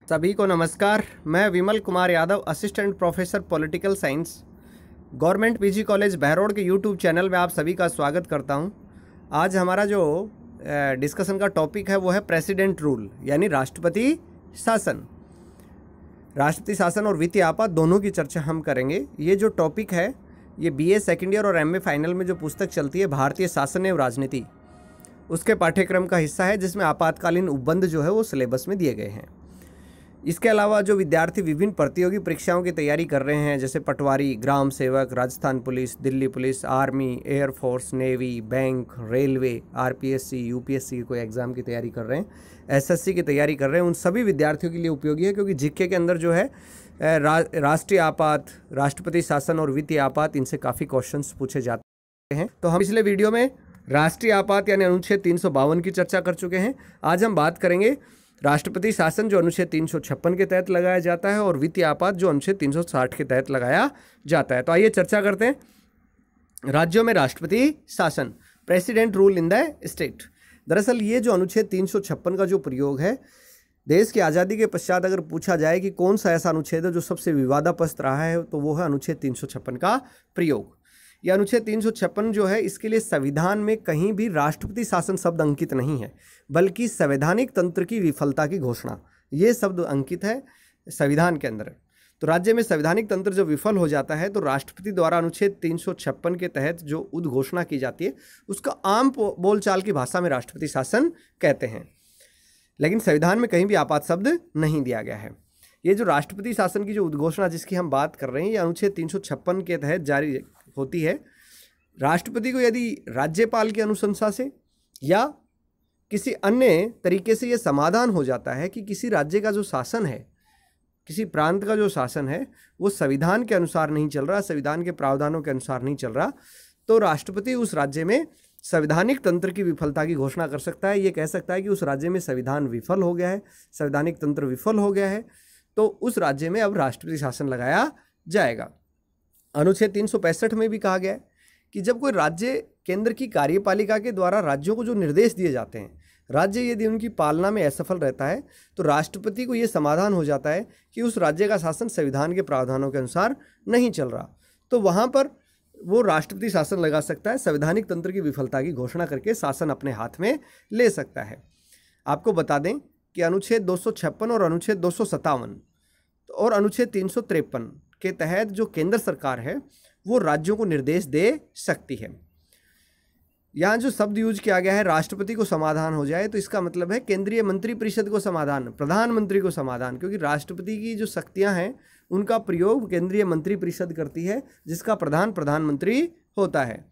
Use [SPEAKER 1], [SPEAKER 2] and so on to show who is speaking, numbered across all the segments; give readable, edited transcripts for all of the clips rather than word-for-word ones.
[SPEAKER 1] सभी को नमस्कार। मैं Vimal Kumar Yadav, assistant professor political science, government PG college Behror के यूट्यूब चैनल में आप सभी का स्वागत करता हूं। आज हमारा जो डिस्कशन का टॉपिक है वो है प्रेसिडेंट रूल, यानी राष्ट्रपति शासन। राष्ट्रपति शासन और वित्तीय आपात दोनों की चर्चा हम करेंगे। ये जो टॉपिक है ये बीए सेकेंड ईयर और एमए फाइनल में जो पुस्तक चलती है भारतीय शासन एवं राजनीति, उसके पाठ्यक्रम का हिस्सा है, जिसमें आपातकालीन उपबंध जो है वो सिलेबस में दिए गए हैं। इसके अलावा जो विद्यार्थी विभिन्न प्रतियोगी परीक्षाओं की तैयारी कर रहे हैं, जैसे पटवारी, ग्राम सेवक, Rajasthan police, Delhi police, army, air force, navy, bank, railway, RPSC, UPSC कोई एग्ज़ाम की तैयारी कर रहे हैं, एसएससी की तैयारी कर रहे हैं, उन सभी विद्यार्थियों के लिए उपयोगी है। क्योंकि जीके के अंदर जो है राष्ट्रीय आपात, राष्ट्रपति शासन और वित्तीय आपात, इनसे काफ़ी क्वेश्चंस पूछे जाते हैं। तो हम पिछले वीडियो में राष्ट्रीय आपात यानी अनुच्छेद 352 की चर्चा कर चुके हैं। आज हम बात करेंगे राष्ट्रपति शासन जो अनुच्छेद 356 के तहत लगाया जाता है और वित्तीय आपात जो अनुच्छेद 360 के तहत लगाया जाता है। तो आइए चर्चा करते हैं। राज्यों में राष्ट्रपति शासन, president rule in the state. दरअसल ये जो अनुच्छेद 356 का जो प्रयोग है, देश की आज़ादी के पश्चात अगर पूछा जाए कि कौन सा ऐसा अनुच्छेद है जो सबसे विवादास्पद रहा है, तो वो है अनुच्छेद 356 का प्रयोग। यह अनुच्छेद 356 जो है, इसके लिए संविधान में कहीं भी राष्ट्रपति शासन शब्द अंकित नहीं है, बल्कि संवैधानिक तंत्र की विफलता की घोषणा, ये शब्द अंकित है संविधान के अंदर। तो राज्य में संवैधानिक तंत्र जब विफल हो जाता है तो राष्ट्रपति द्वारा अनुच्छेद 356 के तहत जो उद्घोषणा की जाती है उसका आम बोलचाल की भाषा में राष्ट्रपति शासन कहते हैं। लेकिन संविधान में कहीं भी आपात शब्द नहीं दिया गया है। ये जो राष्ट्रपति शासन की जो उद्घोषणा जिसकी हम बात कर रहे हैं, ये अनुच्छेद 356 के तहत जारी होती है। राष्ट्रपति को यदि राज्यपाल की अनुशंसा से या किसी अन्य तरीके से ये समाधान हो जाता है कि किसी राज्य का जो शासन है, किसी प्रांत का जो शासन है, वो संविधान के अनुसार नहीं चल रहा, संविधान के प्रावधानों के अनुसार नहीं चल रहा, तो राष्ट्रपति उस राज्य में संवैधानिक तंत्र की विफलता की घोषणा कर सकता है। ये कह सकता है कि उस राज्य में संविधान विफल हो गया है, संवैधानिक तंत्र विफल हो गया है, तो उस राज्य में अब राष्ट्रपति शासन लगाया जाएगा। अनुच्छेद 365 में भी कहा गया है कि जब कोई राज्य केंद्र की कार्यपालिका के द्वारा राज्यों को जो निर्देश दिए जाते हैं, राज्य यदि उनकी पालना में असफल रहता है तो राष्ट्रपति को ये समाधान हो जाता है कि उस राज्य का शासन संविधान के प्रावधानों के अनुसार नहीं चल रहा, तो वहाँ पर वो राष्ट्रपति शासन लगा सकता है, संवैधानिक तंत्र की विफलता की घोषणा करके शासन अपने हाथ में ले सकता है। आपको बता दें कि अनुच्छेद 256 और अनुच्छेद 257 और अनुच्छेद 353 के तहत जो केंद्र सरकार है वो राज्यों को निर्देश दे सकती है। यहाँ जो शब्द यूज किया गया है राष्ट्रपति को समाधान हो जाए, तो इसका मतलब है केंद्रीय मंत्रिपरिषद को समाधान, प्रधानमंत्री को समाधान, क्योंकि राष्ट्रपति की जो शक्तियाँ हैं उनका प्रयोग केंद्रीय मंत्रिपरिषद करती है, जिसका प्रधानमंत्री होता है।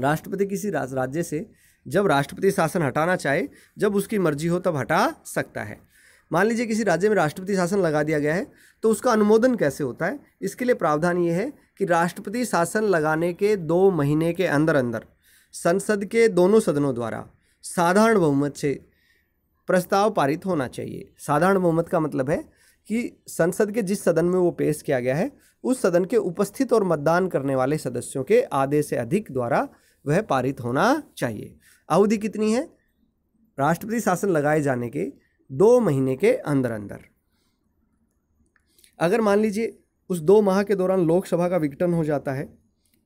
[SPEAKER 1] राष्ट्रपति किसी राज्य से जब राष्ट्रपति शासन हटाना चाहे, जब उसकी मर्जी हो तब हटा सकता है। मान लीजिए किसी राज्य में राष्ट्रपति शासन लगा दिया गया है, तो उसका अनुमोदन कैसे होता है? इसके लिए प्रावधान ये है कि राष्ट्रपति शासन लगाने के 2 महीने के अंदर अंदर संसद के दोनों सदनों द्वारा साधारण बहुमत से प्रस्ताव पारित होना चाहिए। साधारण बहुमत का मतलब है कि संसद के जिस सदन में वो पेश किया गया है, उस सदन के उपस्थित और मतदान करने वाले सदस्यों के आधे से अधिक द्वारा वह पारित होना चाहिए। अवधि कितनी है? राष्ट्रपति शासन लगाए जाने के 2 महीने के अंदर अंदर। अगर मान लीजिए उस 2 माह के दौरान लोकसभा का विघटन हो जाता है,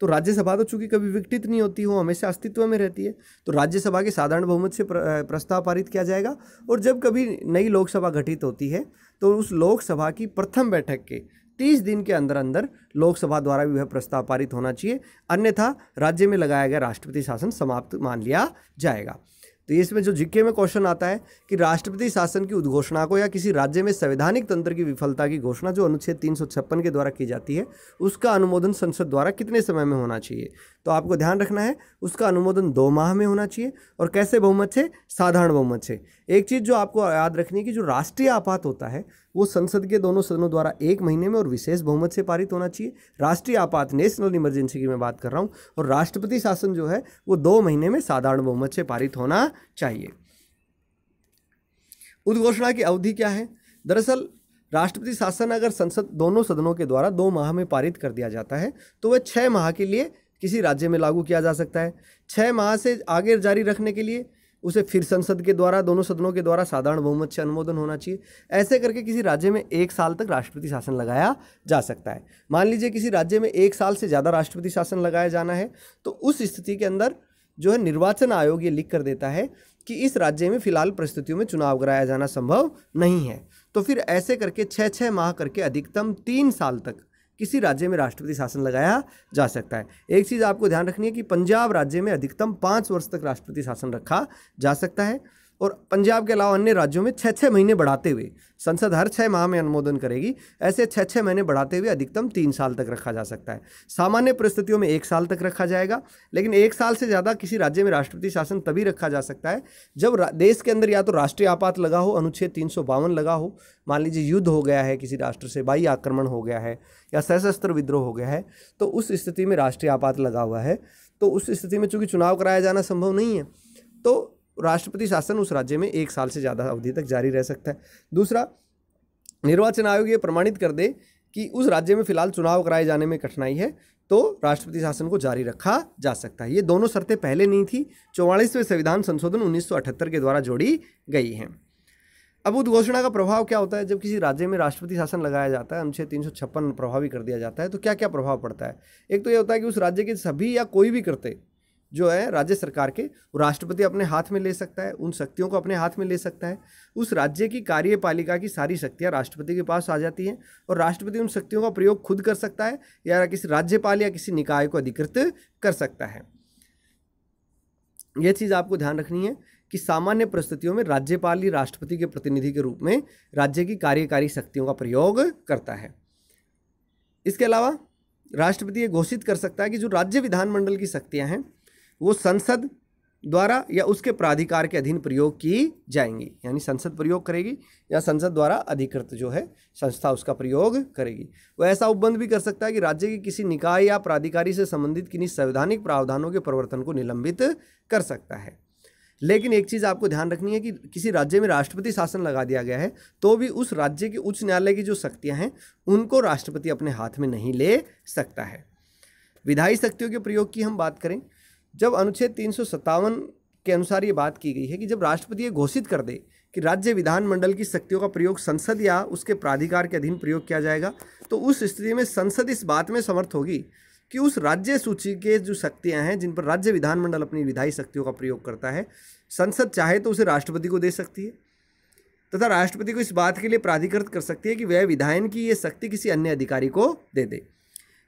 [SPEAKER 1] तो राज्यसभा तो चूंकि कभी विघटित नहीं होती, वो हमेशा अस्तित्व में रहती है, तो राज्यसभा के साधारण बहुमत से प्रस्ताव पारित किया जाएगा। और जब कभी नई लोकसभा गठित होती है तो उस लोकसभा की प्रथम बैठक के 30 दिन के अंदर अंदर लोकसभा द्वारा भी वह प्रस्ताव पारित होना चाहिए, अन्यथा राज्य में लगाया गया राष्ट्रपति शासन समाप्त मान लिया जाएगा। तो इसमें जो जीके में क्वेश्चन आता है कि राष्ट्रपति शासन की उद्घोषणा को या किसी राज्य में संवैधानिक तंत्र की विफलता की घोषणा जो अनुच्छेद 356 के द्वारा की जाती है, उसका अनुमोदन संसद द्वारा कितने समय में होना चाहिए? तो आपको ध्यान रखना है, उसका अनुमोदन 2 माह में होना चाहिए। और कैसे बहुमत से? साधारण बहुमत से। एक चीज़ जो आपको याद रखनी है कि जो राष्ट्रीय आपात होता है वो संसद के दोनों सदनों द्वारा 1 महीने में और विशेष बहुमत से पारित होना चाहिए। राष्ट्रीय आपात, नेशनल इमरजेंसी की मैं बात कर रहा हूँ, और राष्ट्रपति शासन जो है वो 2 महीने में साधारण बहुमत से पारित होना चाहिए। उद्घोषणा की अवधि क्या है? दरअसल राष्ट्रपति शासन अगर संसद दोनों सदनों के द्वारा 2 माह में पारित कर दिया जाता है तो वह 6 माह के लिए किसी राज्य में लागू किया जा सकता है। 6 माह से आगे जारी रखने के लिए उसे फिर संसद के द्वारा, दोनों सदनों के द्वारा साधारण बहुमत से अनुमोदन होना चाहिए। ऐसे करके किसी राज्य में 1 साल तक राष्ट्रपति शासन लगाया जा सकता है। मान लीजिए किसी राज्य में 1 साल से ज़्यादा राष्ट्रपति शासन लगाया जाना है, तो उस स्थिति के अंदर जो है निर्वाचन आयोग ये लिख कर देता है कि इस राज्य में फिलहाल परिस्थितियों में चुनाव कराया जाना संभव नहीं है। तो फिर ऐसे करके 6-6 माह करके अधिकतम 3 साल तक किसी राज्य में राष्ट्रपति शासन लगाया जा सकता है। एक चीज़ आपको ध्यान रखनी है कि पंजाब राज्य में अधिकतम 5 वर्ष तक राष्ट्रपति शासन रखा जा सकता है, और पंजाब के अलावा अन्य राज्यों में 6-6 महीने बढ़ाते हुए, संसद हर 6 माह में अनुमोदन करेगी, ऐसे 6-6 महीने बढ़ाते हुए अधिकतम 3 साल तक रखा जा सकता है। सामान्य परिस्थितियों में 1 साल तक रखा जाएगा, लेकिन 1 साल से ज़्यादा किसी राज्य में राष्ट्रपति शासन तभी रखा जा सकता है जब देश के अंदर या तो राष्ट्रीय आपात लगा हो, अनुच्छेद 352 लगा हो, मान लीजिए युद्ध हो गया है किसी राष्ट्र से, बाह्य आक्रमण हो गया है या सशस्त्र विद्रोह हो गया है, तो उस स्थिति में राष्ट्रीय आपात लगा हुआ है। तो उस स्थिति में चूंकि चुनाव कराया जाना संभव नहीं है, तो राष्ट्रपति शासन उस राज्य में 1 साल से ज़्यादा अवधि तक जारी रह सकता है। दूसरा, निर्वाचन आयोग ये प्रमाणित कर दे कि उस राज्य में फिलहाल चुनाव कराए जाने में कठिनाई है, तो राष्ट्रपति शासन को जारी रखा जा सकता है। ये दोनों शर्तें पहले नहीं थी, 44वें संविधान संशोधन 1978 के द्वारा जोड़ी गई हैं। अब उद्घोषणा का प्रभाव क्या होता है जब किसी राज्य में राष्ट्रपति शासन लगाया जाता है, अनुच्छेद 356 प्रभावी कर दिया जाता है, तो क्या क्या प्रभाव पड़ता है। एक तो ये होता है कि उस राज्य के सभी या कोई भी कर्तव्य जो है राज्य सरकार के, राष्ट्रपति अपने हाथ में ले सकता है, उन शक्तियों को अपने हाथ में ले सकता है। उस राज्य की कार्यपालिका की सारी शक्तियां राष्ट्रपति के पास आ जाती हैं, और राष्ट्रपति उन शक्तियों का प्रयोग खुद कर सकता है या किसी राज्यपाल या किसी निकाय को अधिकृत कर सकता है। यह चीज़ आपको ध्यान रखनी है कि सामान्य परिस्थितियों में राज्यपाल ही राष्ट्रपति के प्रतिनिधि के रूप में राज्य की कार्यकारी शक्तियों का प्रयोग करता है। इसके अलावा राष्ट्रपति ये घोषित कर सकता है कि जो राज्य विधानमंडल की शक्तियां हैं वो संसद द्वारा या उसके प्राधिकार के अधीन प्रयोग की जाएंगी, यानी संसद प्रयोग करेगी या संसद द्वारा अधिकृत जो है संस्था उसका प्रयोग करेगी। वो ऐसा उपबंध भी कर सकता है कि राज्य की किसी निकाय या प्राधिकारी से संबंधित किन्हीं संवैधानिक प्रावधानों के प्रवर्तन को निलंबित कर सकता है। लेकिन एक चीज़ आपको ध्यान रखनी है कि किसी राज्य में राष्ट्रपति शासन लगा दिया गया है तो भी उस राज्य के उच्च न्यायालय की जो शक्तियाँ हैं उनको राष्ट्रपति अपने हाथ में नहीं ले सकता है। विधायी शक्तियों के प्रयोग की हम बात करें, जब अनुच्छेद 357 के अनुसार ये बात की गई है कि जब राष्ट्रपति ये घोषित कर दे कि राज्य विधानमंडल की शक्तियों का प्रयोग संसद या उसके प्राधिकार के अधीन प्रयोग किया जाएगा, तो उस स्थिति में संसद इस बात में समर्थ होगी कि उस राज्य सूची के जो शक्तियां हैं जिन पर राज्य विधानमंडल अपनी विधायी शक्तियों का प्रयोग करता है, संसद चाहे तो उसे राष्ट्रपति को दे सकती है तथा राष्ट्रपति को इस बात के लिए प्राधिकृत कर सकती है कि वह विधायन की ये शक्ति किसी अन्य अधिकारी को दे दे।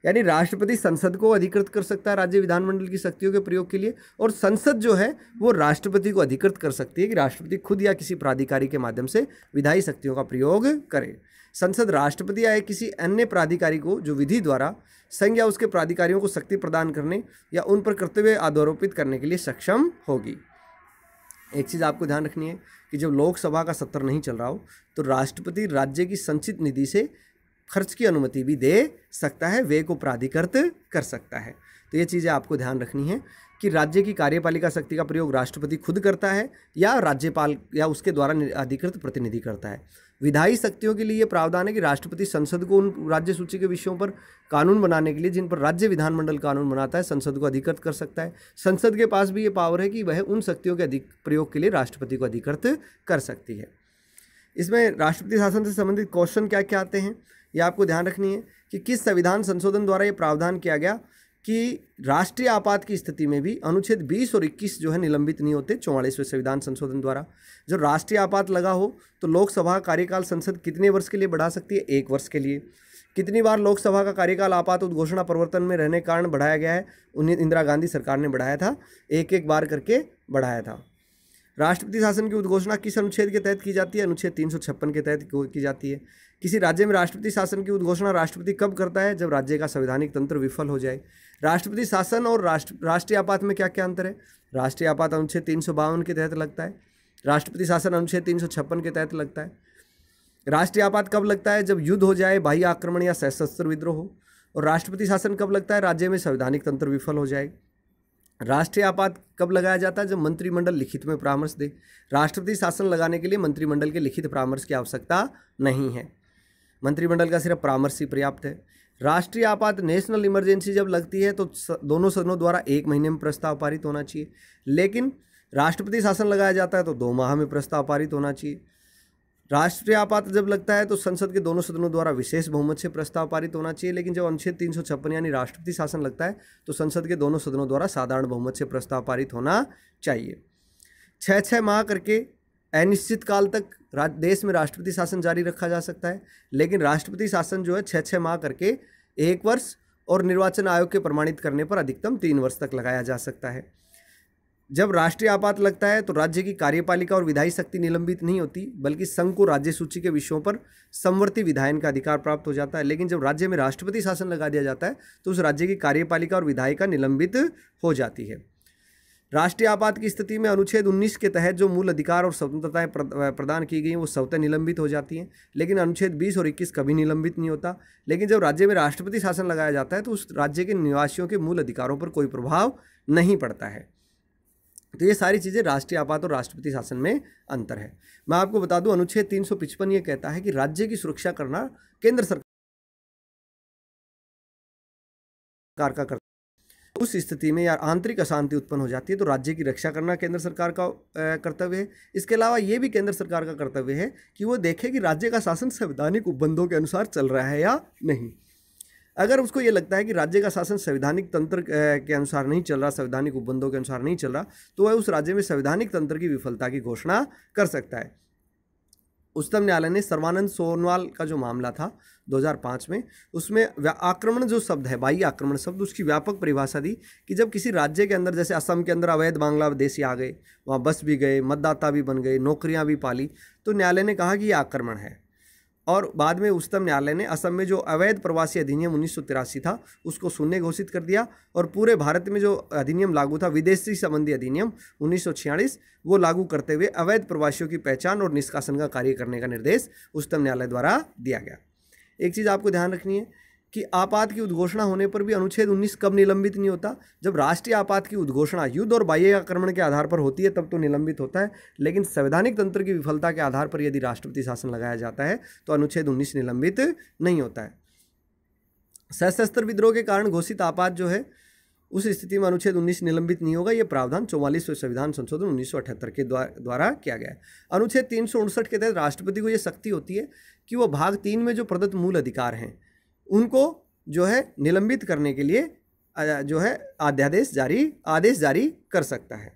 [SPEAKER 1] यानी राष्ट्रपति संसद को अधिकृत कर सकता है राज्य विधानमंडल की शक्तियों के प्रयोग के लिए, और संसद जो है वो राष्ट्रपति को अधिकृत कर सकती है कि राष्ट्रपति खुद या किसी प्राधिकारी के माध्यम से विधायी शक्तियों का प्रयोग करे। संसद राष्ट्रपति या किसी अन्य प्राधिकारी को जो विधि द्वारा संघ या उसके प्राधिकारियों को शक्ति प्रदान करने या उन पर कर्तव्य आरोपित करने के लिए सक्षम होगी। एक चीज़ आपको ध्यान रखनी है कि जब लोकसभा का सत्र नहीं चल रहा हो तो राष्ट्रपति राज्य की संचित निधि से खर्च की अनुमति भी दे सकता है, व्यय को प्राधिकृत कर सकता है। तो ये चीज़ें आपको ध्यान रखनी है कि राज्य की कार्यपालिका शक्ति का प्रयोग राष्ट्रपति खुद करता है या राज्यपाल या उसके द्वारा अधिकृत प्रतिनिधि करता है। विधायी शक्तियों के लिए ये प्रावधान है कि राष्ट्रपति संसद को उन राज्य सूची के विषयों पर कानून बनाने के लिए जिन पर राज्य विधानमंडल कानून बनाता है संसद को अधिकृत कर सकता है। संसद के पास भी ये पावर है कि वह उन शक्तियों के प्रयोग के लिए राष्ट्रपति को अधिकृत कर सकती है। इसमें राष्ट्रपति शासन से संबंधित क्वेश्चन क्या क्या आते हैं ये आपको ध्यान रखनी है कि किस संविधान संशोधन द्वारा ये प्रावधान किया गया कि राष्ट्रीय आपात की स्थिति में भी अनुच्छेद 20 और 21 जो है निलंबित नहीं होते। 44वें संविधान संशोधन द्वारा जब राष्ट्रीय आपात लगा हो तो लोकसभा कार्यकाल संसद कितने वर्ष के लिए बढ़ा सकती है? 1 वर्ष के लिए। कितनी बार लोकसभा का कार्यकाल आपात उद्घोषणा प्रवर्तन में रहने के कारण बढ़ाया गया है? उन्हें इंदिरा गांधी सरकार ने बढ़ाया था, एक बार करके बढ़ाया था। राष्ट्रपति शासन की उद्घोषणा किस अनुच्छेद के तहत की जाती है? अनुच्छेद 356 के तहत की जाती है। किसी राज्य में राष्ट्रपति शासन की उद्घोषणा राष्ट्रपति कब करता है? जब राज्य का संवैधानिक तंत्र विफल हो जाए। राष्ट्रपति शासन और राष्ट्रीय आपात में क्या क्या अंतर है? राष्ट्रीय आपात अनुच्छेद 352 के तहत लगता है, राष्ट्रपति शासन अनुच्छेद 356 के तहत लगता है। राष्ट्रीय आपात कब लगता है? जब युद्ध हो जाए, बाह्य आक्रमण या सशस्त्र विद्रोह हो। और राष्ट्रपति शासन कब लगता है? राज्य में संवैधानिक तंत्र विफल हो जाए। राष्ट्रीय आपात कब लगाया जाता है? जब मंत्रिमंडल लिखित में परामर्श दे। राष्ट्रपति शासन लगाने के लिए मंत्रिमंडल के लिखित परामर्श की आवश्यकता नहीं है, मंत्रिमंडल का सिर्फ परामर्श ही पर्याप्त है। राष्ट्रीय आपात नेशनल इमरजेंसी जब लगती है तो दोनों सदनों द्वारा 1 महीने में प्रस्ताव पारित होना चाहिए। लेकिन राष्ट्रपति शासन लगाया जाता है तो 2 माह में प्रस्ताव पारित होना चाहिए। राष्ट्रीय आपात जब लगता है तो संसद के दोनों सदनों द्वारा विशेष बहुमत से प्रस्ताव पारित होना चाहिए। लेकिन जब अनुच्छेद 356 यानी राष्ट्रपति शासन लगता है तो संसद के दोनों सदनों द्वारा साधारण बहुमत से प्रस्ताव पारित होना चाहिए। 6 माह करके अनिश्चित काल तक देश में राष्ट्रपति शासन जारी रखा जा सकता है। लेकिन राष्ट्रपति शासन जो है 6 माह करके 1 वर्ष और निर्वाचन आयोग के प्रमाणित करने पर अधिकतम 3 वर्ष तक लगाया जा सकता है। जब राष्ट्रीय आपात लगता है तो राज्य की कार्यपालिका और विधायी शक्ति निलंबित नहीं होती, बल्कि संघ को राज्य सूची के विषयों पर समवर्ती विधायन का अधिकार प्राप्त हो जाता है। लेकिन जब राज्य में राष्ट्रपति शासन लगा दिया जाता है तो उस राज्य की कार्यपालिका और विधायिका निलंबित हो जाती है। राष्ट्रीय आपात की स्थिति में अनुच्छेद 19 के तहत जो मूल अधिकार और स्वतंत्रताएं प्रदान की गई हैं वो स्वतः निलंबित हो जाती हैं। लेकिन अनुच्छेद 20 और 21 कभी निलंबित नहीं होता। लेकिन जब राज्य में राष्ट्रपति शासन लगाया जाता है तो उस राज्य के निवासियों के मूल अधिकारों पर कोई प्रभाव नहीं पड़ता है। तो ये सारी चीज़ें राष्ट्रीय आपात और राष्ट्रपति शासन में अंतर है। मैं आपको बता दूं, अनुच्छेद 355 ये कहता है कि राज्य की सुरक्षा करना केंद्र सरकार का कर्तव्य। उस स्थिति में या आंतरिक अशांति उत्पन्न हो जाती है तो राज्य की रक्षा करना केंद्र सरकार का कर्तव्य है। इसके अलावा ये भी केंद्र सरकार का कर्तव्य है कि वो देखे कि राज्य का शासन संवैधानिक उपबंधों के अनुसार चल रहा है या नहीं। अगर उसको ये लगता है कि राज्य का शासन संवैधानिक तंत्र के अनुसार नहीं चल रहा, संवैधानिक उपबंधों के अनुसार नहीं चल रहा, तो वह उस राज्य में संवैधानिक तंत्र की विफलता की घोषणा कर सकता है। उच्चतम न्यायालय ने सर्बानंद सोनोवाल का जो मामला था 2005 में, उसमें आक्रमण जो शब्द है, बाह्य आक्रमण शब्द, उसकी व्यापक परिभाषा दी कि जब किसी राज्य के अंदर, जैसे असम के अंदर अवैध बांग्लादेशी आ गए, वहाँ बस भी गए, मतदाता भी बन गए, नौकरियाँ भी पाली, तो न्यायालय ने कहा कि ये आक्रमण है। और बाद में उच्चतम न्यायालय ने असम में जो अवैध प्रवासी अधिनियम 1983 था उसको शून्य घोषित कर दिया और पूरे भारत में जो अधिनियम लागू था, विदेशी संबंधी अधिनियम 1946, वो लागू करते हुए अवैध प्रवासियों की पहचान और निष्कासन का कार्य करने का निर्देश उच्चतम न्यायालय द्वारा दिया गया। एक चीज़ आपको ध्यान रखनी है कि आपात की उद्घोषणा होने पर भी अनुच्छेद 19 कब निलंबित नहीं होता? जब राष्ट्रीय आपात की उद्घोषणा युद्ध और बाह्य आक्रमण के आधार पर होती है तब तो निलंबित होता है। लेकिन संवैधानिक तंत्र की विफलता के आधार पर यदि राष्ट्रपति शासन लगाया जाता है तो अनुच्छेद 19 निलंबित नहीं होता है। सशस्त्र विद्रोह के कारण घोषित आपात जो है उस स्थिति में अनुच्छेद 19 निलंबित नहीं होगा। यह प्रावधान 44वें संविधान संशोधन 1978 के द्वारा किया गया है। अनुच्छेद 359 के तहत राष्ट्रपति को यह शक्ति होती है कि वो भाग 3 में जो प्रदत्त मूल अधिकार हैं उनको जो है निलंबित करने के लिए जो है आदेश जारी कर सकता है।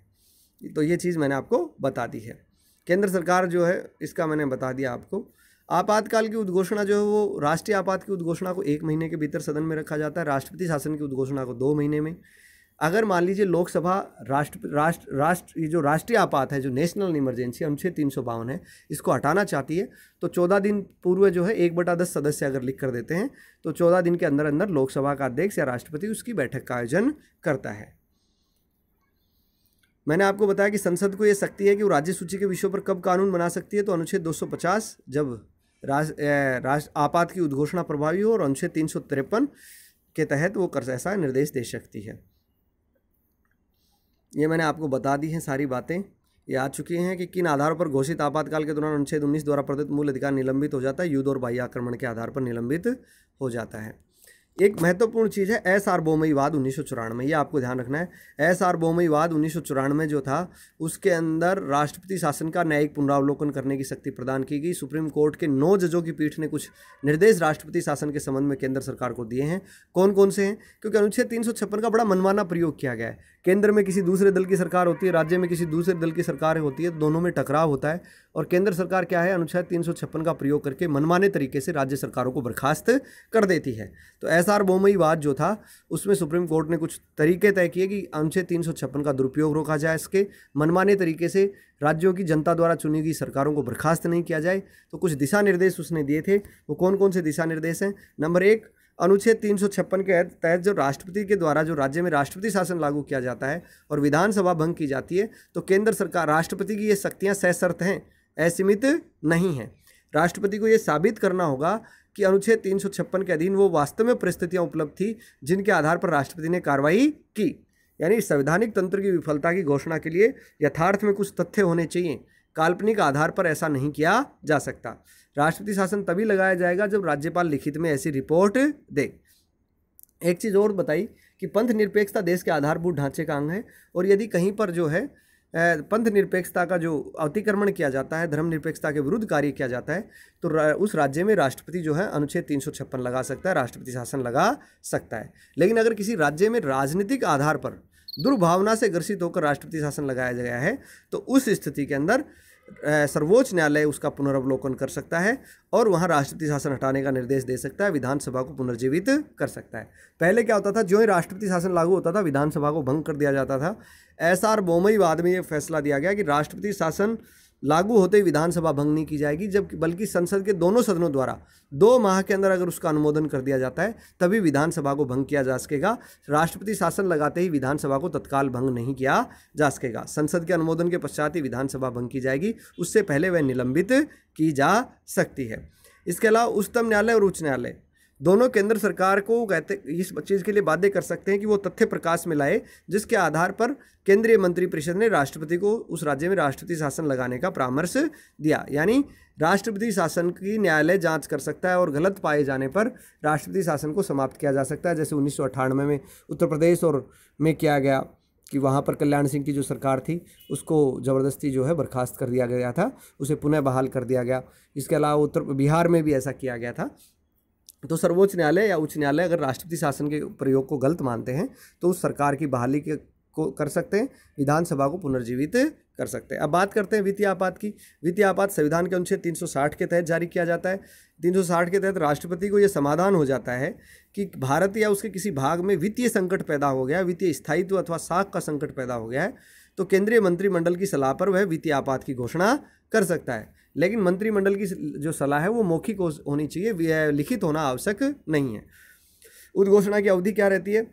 [SPEAKER 1] तो ये चीज़ मैंने आपको बता दी है। केंद्र सरकार जो है इसका मैंने बता दिया आपको। आपातकाल की उद्घोषणा जो है वो राष्ट्रीय आपात की उद्घोषणा को 1 महीने के भीतर सदन में रखा जाता है, राष्ट्रपति शासन की उद्घोषणा को 2 महीने में। अगर मान लीजिए लोकसभा ये जो राष्ट्रीय आपात है, जो नेशनल इमरजेंसी अनुच्छेद 352 है, इसको हटाना चाहती है तो 14 दिन पूर्व जो है 1/10 सदस्य अगर लिख कर देते हैं तो 14 दिन के अंदर अंदर लोकसभा का अध्यक्ष या राष्ट्रपति उसकी बैठक का आयोजन करता है। मैंने आपको बताया कि संसद को ये शक्ति है कि वो राज्य सूची के विषयों पर कब कानून बना सकती है। तो अनुच्छेद 250 जब आपात की उद्घोषणा प्रभावी हो और अनुच्छेद 353 के तहत वो कर ऐसा निर्देश दे सकती है। ये मैंने आपको बता दी हैं सारी बातें, ये आ चुकी हैं कि किन आधारों पर घोषित आपातकाल के दौरान अनुच्छेद 19 द्वारा प्रदत्त मूल अधिकार निलंबित हो जाता है। युद्ध और बाह्य आक्रमण के आधार पर निलंबित हो जाता है। एक महत्वपूर्ण चीज़ है सार्वभौमवाद 1994, ये आपको ध्यान रखना है। सार्वभौमवाद 1994 जो था उसके अंदर राष्ट्रपति शासन का न्यायिक पुनरावलोकन करने की शक्ति प्रदान की गई। सुप्रीम कोर्ट के 9 जजों की पीठ ने कुछ निर्देश राष्ट्रपति शासन के संबंध में केंद्र सरकार को दिए हैं। कौन कौन से हैं? क्योंकि अनुच्छेद 356 का बड़ा मनमाना प्रयोग किया गया है। केंद्र में किसी दूसरे दल की सरकार होती है, राज्य में किसी दूसरे दल की सरकार होती है, दोनों में टकराव होता है और केंद्र सरकार क्या है, अनुच्छेद 356 का प्रयोग करके मनमाने तरीके से राज्य सरकारों को बर्खास्त कर देती है। तो सार्वभौमवाद जो था उसमें सुप्रीम कोर्ट ने कुछ तरीके तय किए कि अनुच्छेद 356 का दुरुपयोग रोका जाए, इसके मनमाने तरीके से राज्यों की जनता द्वारा चुनी गई सरकारों को बर्खास्त नहीं किया जाए। तो कुछ दिशा निर्देश उसने दिए थे। वो कौन कौन से दिशा निर्देश हैं? नंबर 1, अनुच्छेद 356 के तहत जो राष्ट्रपति के द्वारा जो राज्य में राष्ट्रपति शासन लागू किया जाता है और विधानसभा भंग की जाती है तो केंद्र सरकार, राष्ट्रपति की ये शक्तियाँ सशर्त हैं, असीमित नहीं हैं। राष्ट्रपति को ये साबित करना होगा कि अनुच्छेद 356 के अधीन वो वास्तव में परिस्थितियाँ उपलब्ध थी जिनके आधार पर राष्ट्रपति ने कार्रवाई की। यानी संवैधानिक तंत्र की विफलता की घोषणा के लिए यथार्थ में कुछ तथ्य होने चाहिए, काल्पनिक आधार पर ऐसा नहीं किया जा सकता। राष्ट्रपति शासन तभी लगाया जाएगा जब राज्यपाल लिखित में ऐसी रिपोर्ट दे। एक चीज़ और बताई कि पंथ निरपेक्षता देश के आधारभूत ढांचे का अंग है और यदि कहीं पर जो है पंथ निरपेक्षता का जो अतिक्रमण किया जाता है, धर्म निरपेक्षता के विरुद्ध कार्य किया जाता है, तो उस राज्य में राष्ट्रपति जो है अनुच्छेद 356 लगा सकता है, राष्ट्रपति शासन लगा सकता है। लेकिन अगर किसी राज्य में राजनीतिक आधार पर दुर्भावना से ग्रसित होकर राष्ट्रपति शासन लगाया गया है, तो उस स्थिति के अंदर सर्वोच्च न्यायालय उसका पुनर्वलोकन कर सकता है और वहां राष्ट्रपति शासन हटाने का निर्देश दे सकता है, विधानसभा को पुनर्जीवित कर सकता है। पहले क्या होता था, जो ही राष्ट्रपति शासन लागू होता था विधानसभा को भंग कर दिया जाता था। एसआर बोमई बाद में ये फैसला दिया गया कि राष्ट्रपति शासन लागू होते ही विधानसभा भंग नहीं की जाएगी, जबकि बल्कि संसद के दोनों सदनों द्वारा 2 माह के अंदर अगर उसका अनुमोदन कर दिया जाता है तभी विधानसभा को भंग किया जा सकेगा। राष्ट्रपति शासन लगाते ही विधानसभा को तत्काल भंग नहीं किया जा सकेगा। संसद के अनुमोदन के पश्चात ही विधानसभा भंग की जाएगी, उससे पहले वह निलंबित की जा सकती है। इसके अलावा उच्चतम न्यायालय और उच्च न्यायालय दोनों केंद्र सरकार को कहते इस चीज़ के लिए बाध्य कर सकते हैं कि वो तथ्य प्रकाश में लाए जिसके आधार पर केंद्रीय मंत्रिपरिषद ने राष्ट्रपति को उस राज्य में राष्ट्रपति शासन लगाने का परामर्श दिया। यानी राष्ट्रपति शासन की न्यायालय जांच कर सकता है और गलत पाए जाने पर राष्ट्रपति शासन को समाप्त किया जा सकता है। जैसे 1998 में उत्तर प्रदेश और में किया गया कि वहाँ पर कल्याण सिंह की जो सरकार थी उसको ज़बरदस्ती जो है बर्खास्त कर दिया गया था, उसे पुनः बहाल कर दिया गया। इसके अलावा बिहार में भी ऐसा किया गया था। तो सर्वोच्च न्यायालय या उच्च न्यायालय अगर राष्ट्रपति शासन के प्रयोग को गलत मानते हैं तो उस सरकार की बहाली को कर सकते हैं, विधानसभा को पुनर्जीवित कर सकते हैं। अब बात करते हैं वित्तीय आपात की। वित्तीय आपात संविधान के अनुच्छेद 360 के तहत जारी किया जाता है। 360 के तहत राष्ट्रपति को यह समाधान हो जाता है कि भारत या उसके किसी भाग में वित्तीय संकट पैदा हो गया, वित्तीय स्थायित्व अथवा साख का संकट पैदा हो गया है, तो केंद्रीय मंत्रिमंडल की सलाह पर वह वित्तीय आपात की घोषणा कर सकता है। लेकिन मंत्रिमंडल की जो सलाह है वो मौखिक होनी चाहिए, लिखित होना आवश्यक नहीं है। उद्घोषणा की अवधि क्या रहती है?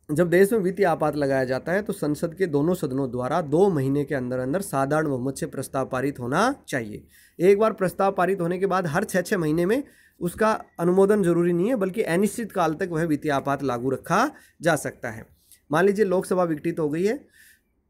[SPEAKER 1] जब देश में वित्तीय आपात लगाया जाता है तो संसद के दोनों सदनों द्वारा 2 महीने के अंदर अंदर साधारण बहुमत से प्रस्ताव पारित होना चाहिए। एक बार प्रस्ताव पारित होने के बाद हर 6 महीने में उसका अनुमोदन जरूरी नहीं है, बल्कि अनिश्चित काल तक वह वित्तीय आपात लागू रखा जा सकता है। मान लीजिए लोकसभा विघटित हो गई है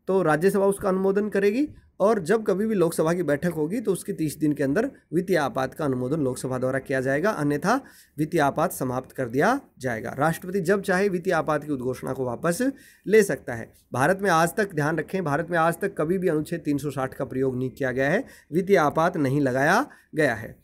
[SPEAKER 1] तो राज्यसभा उसका अनुमोदन करेगी और जब कभी भी लोकसभा की बैठक होगी तो उसके 30 दिन के अंदर वित्तीय आपात का अनुमोदन लोकसभा द्वारा किया जाएगा, अन्यथा वित्तीय आपात समाप्त कर दिया जाएगा। राष्ट्रपति जब चाहे वित्तीय आपात की उद्घोषणा को वापस ले सकता है। भारत में आज तक, ध्यान रखें, भारत में आज तक कभी भी अनुच्छेद 360 का प्रयोग नहीं किया गया है, वित्तीय आपात नहीं लगाया गया है।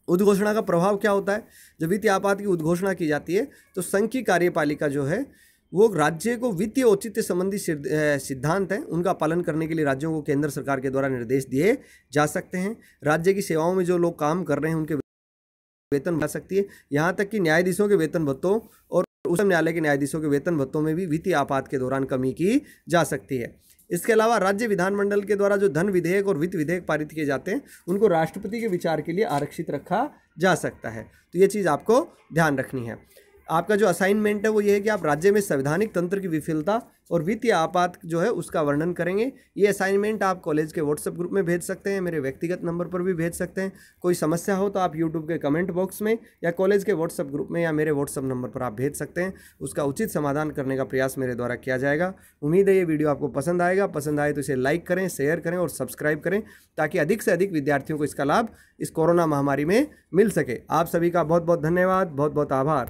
[SPEAKER 1] उद्घोषणा का प्रभाव क्या होता है? जब वित्तीय आपात की उद्घोषणा की जाती है तो संघ की कार्यपालिका जो है वो राज्य को वित्तीय औचित्य संबंधी सिद्धांत हैं उनका पालन करने के लिए राज्यों को केंद्र सरकार के द्वारा निर्देश दिए जा सकते हैं। राज्य की सेवाओं में जो लोग काम कर रहे हैं उनके वेतन बढ़ा सकती है। यहाँ तक कि न्यायाधीशों के वेतन भत्तों और उच्चतम न्यायालय के न्यायाधीशों के वेतन भत्तों में भी वित्तीय आपात के दौरान कमी की जा सकती है। इसके अलावा राज्य विधानमंडल के द्वारा जो धन विधेयक और वित्त विधेयक पारित किए जाते हैं उनको राष्ट्रपति के विचार के लिए आरक्षित रखा जा सकता है। तो ये चीज़ आपको ध्यान रखनी है। आपका जो असाइनमेंट है वो ये है कि आप राज्य में संवैधानिक तंत्र की विफलता और वित्तीय आपात जो है उसका वर्णन करेंगे। ये असाइनमेंट आप कॉलेज के व्हाट्सएप ग्रुप में भेज सकते हैं, मेरे व्यक्तिगत नंबर पर भी भेज सकते हैं। कोई समस्या हो तो आप यूट्यूब के कमेंट बॉक्स में या कॉलेज के व्हाट्सएप ग्रुप में या मेरे व्हाट्सएप नंबर पर आप भेज सकते हैं। उसका उचित समाधान करने का प्रयास मेरे द्वारा किया जाएगा। उम्मीद है ये वीडियो आपको पसंद आएगा। पसंद आए तो इसे लाइक करें, शेयर करें और सब्सक्राइब करें ताकि अधिक से अधिक विद्यार्थियों को इसका लाभ इस कोरोना महामारी में मिल सके। आप सभी का बहुत बहुत धन्यवाद, बहुत बहुत आभार।